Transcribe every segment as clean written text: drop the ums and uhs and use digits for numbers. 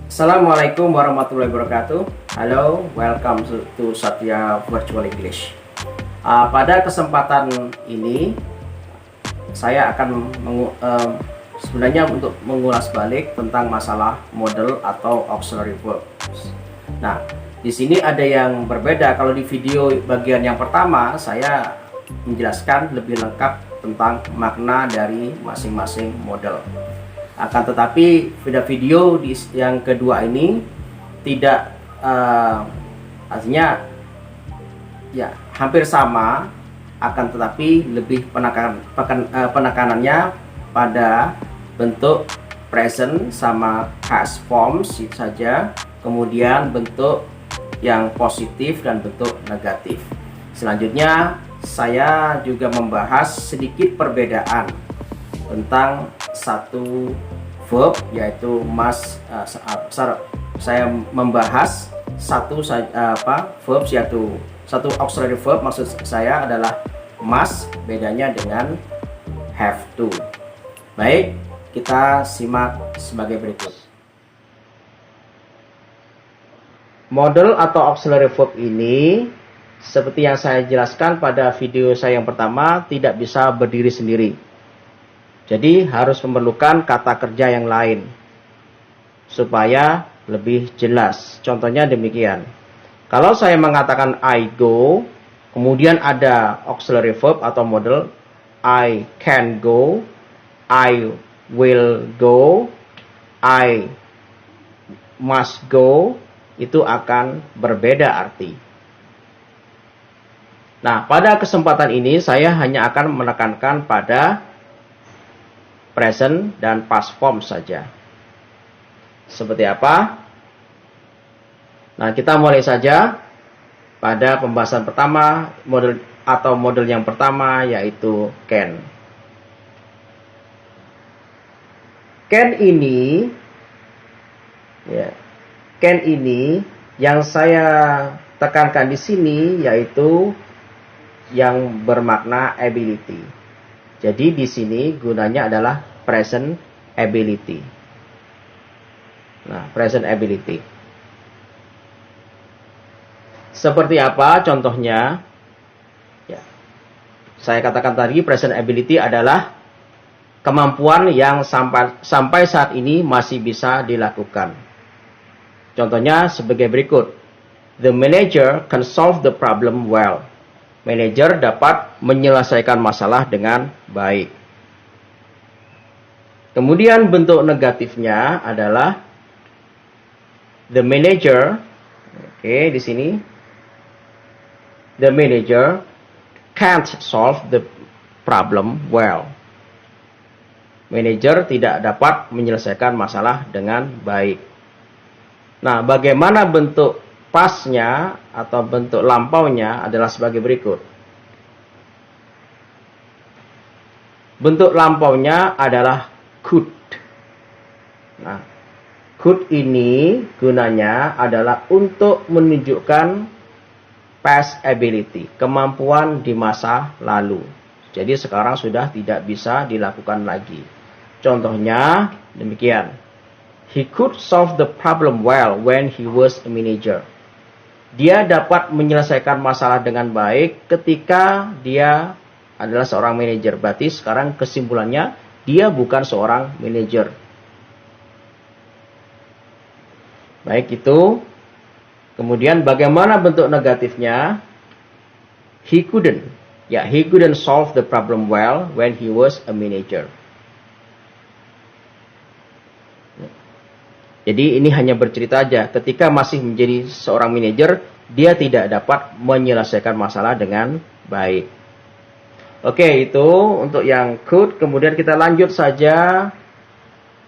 Assalamualaikum warahmatullahi wabarakatuh. Halo, welcome to Satya Virtual English. Pada kesempatan ini saya akan sebenarnya untuk mengulas balik tentang masalah model atau auxiliary verbs. Nah, di sini ada yang berbeda. Kalau di video bagian yang pertama saya menjelaskan lebih lengkap tentang makna dari masing-masing model. Akan tetapi video yang kedua ini tidak artinya ya hampir sama, akan tetapi lebih penekanannya pada bentuk present sama past forms saja, kemudian bentuk yang positif dan bentuk negatif. Selanjutnya saya juga membahas sedikit perbedaan tentang satu verb, yaitu must. Saya membahas verbs, yaitu satu auxiliary verb, maksud saya adalah must, bedanya dengan have to. Baik, kita simak sebagai berikut. Model atau auxiliary verb ini, seperti yang saya jelaskan pada video saya yang pertama, tidak bisa berdiri sendiri. Jadi harus memerlukan kata kerja yang lain supaya lebih jelas. Contohnya demikian. Kalau saya mengatakan I go, kemudian ada auxiliary verb atau model I can go, I will go, I must go, itu akan berbeda arti. Nah, pada kesempatan ini saya hanya akan menekankan pada present dan past form saja. Seperti apa? Nah, kita mulai saja pada pembahasan pertama, model yang pertama, yaitu can. Can ini yang saya tekankan di sini yaitu yang bermakna ability. Jadi di sini gunanya adalah present ability. Nah, present ability. Seperti apa contohnya? Ya. Saya katakan tadi present ability adalah kemampuan yang sampai saat ini masih bisa dilakukan. Contohnya sebagai berikut. The manager can solve the problem well. Manajer dapat menyelesaikan masalah dengan baik. Kemudian bentuk negatifnya adalah the manager. Oke, di sini the manager can't solve the problem well. Manajer tidak dapat menyelesaikan masalah dengan baik. Nah, bagaimana bentuk pasnya atau bentuk lampaunya adalah sebagai berikut. Bentuk lampaunya adalah could. Nah, could ini gunanya adalah untuk menunjukkan past ability, kemampuan di masa lalu. Jadi sekarang sudah tidak bisa dilakukan lagi. Contohnya demikian. He could solve the problem well when he was a manager. Dia dapat menyelesaikan masalah dengan baik ketika dia adalah seorang manajer. Berarti sekarang kesimpulannya dia bukan seorang manajer. Baik itu. Kemudian bagaimana bentuk negatifnya? He couldn't. Ya, he couldn't solve the problem well when he was a manager. Jadi ini hanya bercerita aja. Ketika masih menjadi seorang manajer, dia tidak dapat menyelesaikan masalah dengan baik. Oke, itu untuk yang could. Kemudian kita lanjut saja.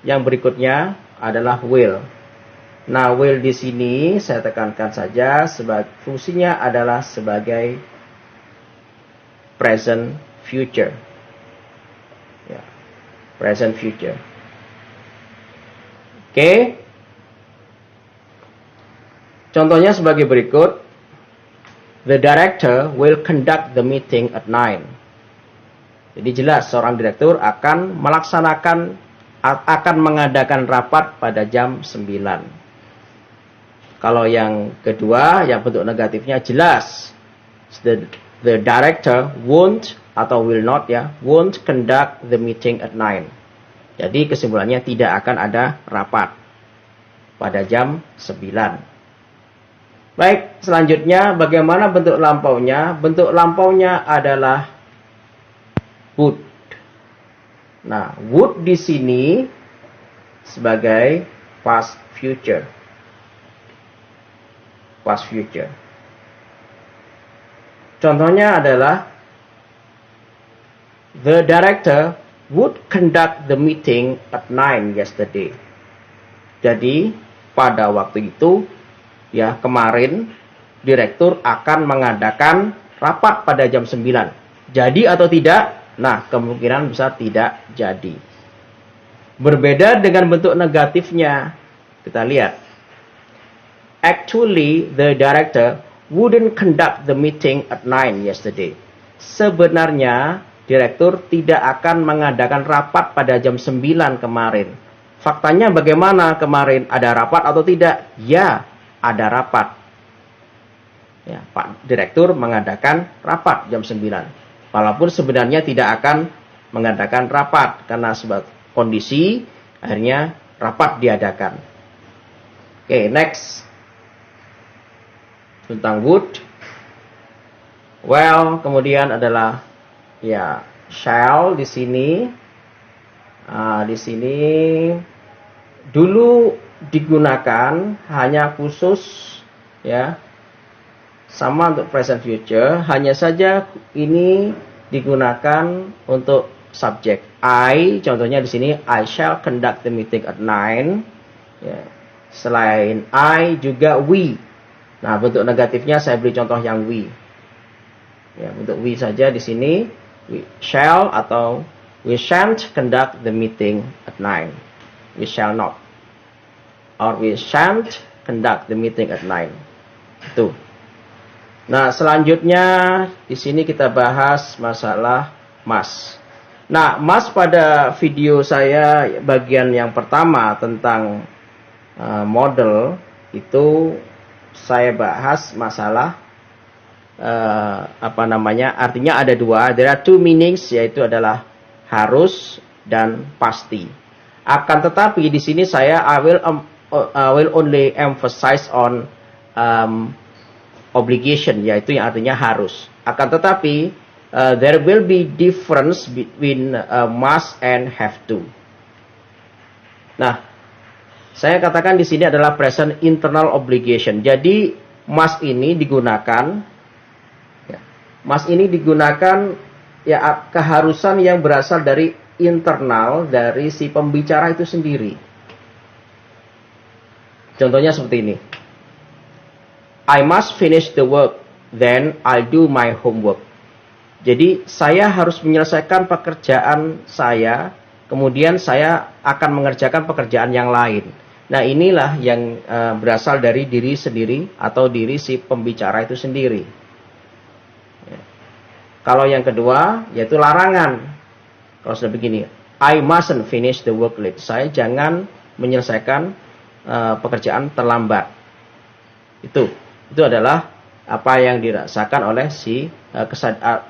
Yang berikutnya adalah will. Nah, will di sini saya tekankan saja fungsinya adalah sebagai present future. Ya, present future. Oke. Contohnya sebagai berikut. The director will conduct the meeting at 9. Jadi jelas seorang direktur akan melaksanakan akan mengadakan rapat pada jam 9. Kalau yang kedua, yang bentuk negatifnya jelas. The director won't atau will not ya, won't conduct the meeting at 9. Jadi kesimpulannya tidak akan ada rapat pada jam 9. Baik, selanjutnya bagaimana bentuk lampaunya? Bentuk lampaunya adalah would. Nah, would di sini sebagai past future. Past future. Contohnya adalah the director would conduct the meeting at 9 yesterday. Jadi pada waktu itu ya kemarin direktur akan mengadakan rapat pada jam 9. Jadi atau tidak? Nah, kemungkinan besar tidak jadi. Berbeda dengan bentuk negatifnya. Kita lihat. Actually, the director wouldn't conduct the meeting at 9 yesterday. Sebenarnya, direktur tidak akan mengadakan rapat pada jam 9 kemarin. Faktanya bagaimana kemarin? Ada rapat atau tidak? Ya, ada rapat. Ya, Pak Direktur mengadakan rapat jam 9. Walaupun sebenarnya tidak akan mengadakan rapat karena sebab kondisi akhirnya rapat diadakan. Oke, next. Tentang would. Well, kemudian adalah ya shall di sini. Di sini dulu digunakan hanya khusus ya sama untuk present future, hanya saja ini digunakan untuk subjek. I, contohnya di sini I shall conduct the meeting at 9. Ya. Selain I juga we. Nah, bentuk negatifnya saya beri contoh yang we. Ya, bentuk we saja di sini we shall atau we shan't conduct the meeting at 9. We shall not. Or we shan't conduct the meeting at 9. Itu. Nah, selanjutnya di sini kita bahas masalah must. Nah, must pada video saya bagian yang pertama tentang model itu saya bahas masalah artinya ada dua. There are two meanings, yaitu adalah harus dan pasti. Akan tetapi di sini saya I will only emphasize on obligation, yaitu yang artinya harus. Akan tetapi there will be difference between must and have to. Nah, saya katakan di sini adalah present internal obligation. Jadi must ini digunakan ya keharusan yang berasal dari internal dari si pembicara itu sendiri. Contohnya seperti ini. I must finish the work, then I'll do my homework. Jadi saya harus menyelesaikan pekerjaan saya, kemudian saya akan mengerjakan pekerjaan yang lain. Nah, inilah yang berasal dari diri sendiri atau diri si pembicara itu sendiri. Ya. Kalau yang kedua, yaitu larangan. Kalau sudah begini, I mustn't finish the work late. Saya jangan menyelesaikan pekerjaan terlambat. Itu adalah apa yang dirasakan oleh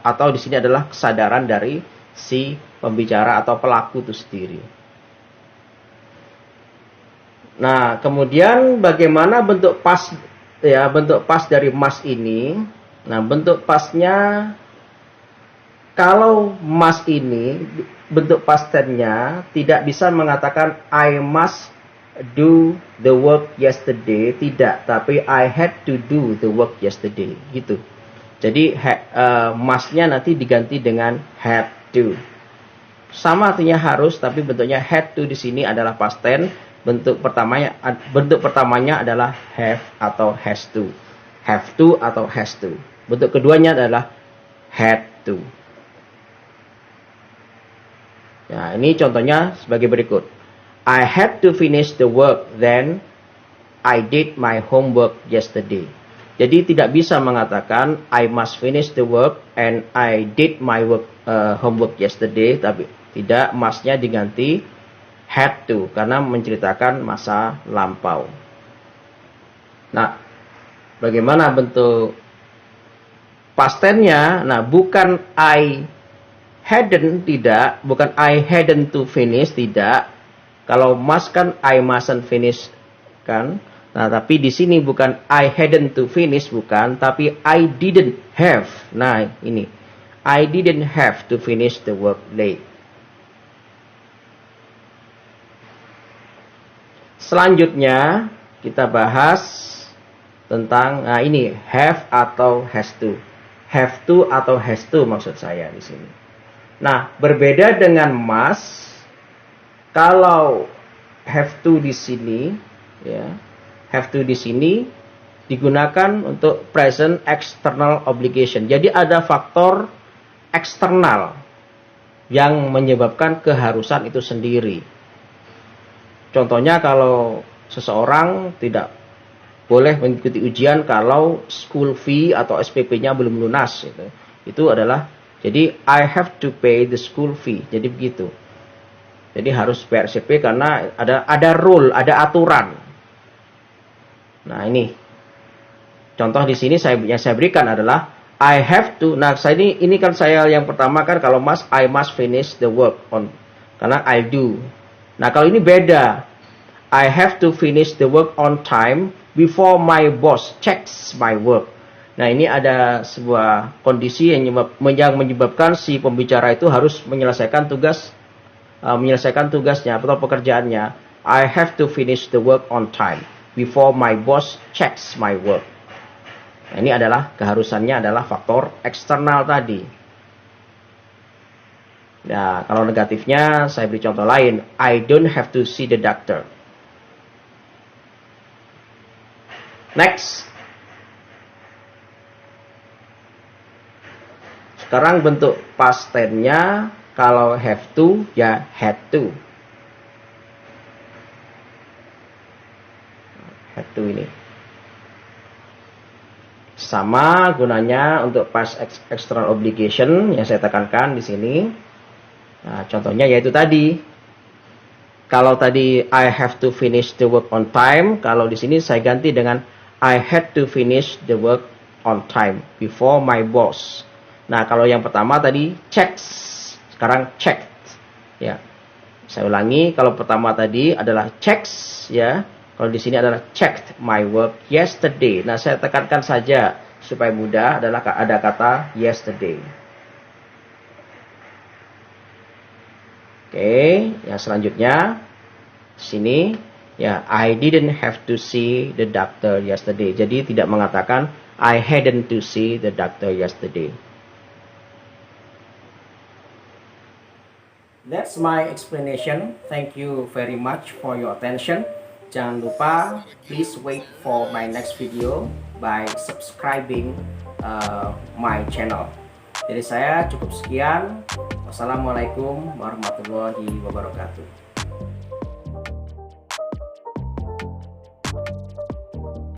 atau di sini adalah kesadaran dari si pembicara atau pelaku itu sendiri. Nah, kemudian bagaimana bentuk pas ya, bentuk pas dari must ini? Nah, bentuk pasnya kalau must ini bentuk past tense-nya tidak bisa mengatakan I must do the work yesterday, tidak, tapi I had to do the work yesterday, gitu. Jadi must-nya nanti diganti dengan had to. Sama artinya harus, tapi bentuknya had to di sini adalah past tense. Bentuk pertamanya adalah have atau has to. Have to atau has to. Bentuk keduanya adalah had to. Ya, ini contohnya sebagai berikut. I had to finish the work, then I did my homework yesterday. Jadi tidak bisa mengatakan I must finish the work and I did my homework yesterday, tapi tidak, must-nya diganti had to, karena menceritakan masa lampau. Nah, bagaimana bentuk past tense-nya? Nah, bukan I hadn't, tidak. Bukan I hadn't to finish, tidak. Kalau must kan I mustn't finish, kan? Nah, tapi di sini bukan I hadn't to finish, bukan. Tapi I didn't have. Nah, ini. I didn't have to finish the work late. Selanjutnya, kita bahas tentang, nah ini, have atau has to. Have to atau has to maksud saya di sini. Nah, berbeda dengan must, kalau have to di sini, ya, have to di sini digunakan untuk present external obligation. Jadi ada faktor eksternal yang menyebabkan keharusan itu sendiri. Contohnya kalau seseorang tidak boleh mengikuti ujian kalau school fee atau SPP-nya belum lunas, itu adalah, jadi I have to pay the school fee. Jadi begitu. Jadi harus bayar SPP karena ada rule, ada aturan. Nah, ini contoh di sini yang saya berikan adalah I have to. Nah, ini kan saya yang pertama kan, kalau must, I must finish the work on, karena I do. Nah, kalau ini beda. I have to finish the work on time before my boss checks my work. Nah, ini ada sebuah kondisi yang menyebabkan si pembicara itu harus menyelesaikan tugasnya atau pekerjaannya. I have to finish the work on time before my boss checks my work. Nah, ini adalah keharusannya adalah faktor eksternal tadi. Nah, kalau negatifnya saya beri contoh lain. I don't have to see the doctor. Next. Sekarang bentuk past tense-nya, kalau have to, ya had to. Had to ini. Sama gunanya untuk past external obligation yang saya tekankan di sini. Nah, contohnya yaitu tadi. Kalau tadi I have to finish the work on time, kalau di sini saya ganti dengan I had to finish the work on time before my boss. Nah, kalau yang pertama tadi checks, sekarang checked. Ya, saya ulangi. Kalau pertama tadi adalah checks, ya. Kalau di sini adalah checked my work yesterday. Nah, saya tekankan saja supaya mudah, adalah ada kata yesterday. Oke, yang selanjutnya sini, ya, I didn't have to see the doctor yesterday. Jadi tidak mengatakan I hadn't to see the doctor yesterday. That's my explanation. Thank you very much for your attention. Jangan lupa, please wait for my next video by subscribing my channel. Jadi saya cukup sekian. Wassalamualaikum warahmatullahi wabarakatuh.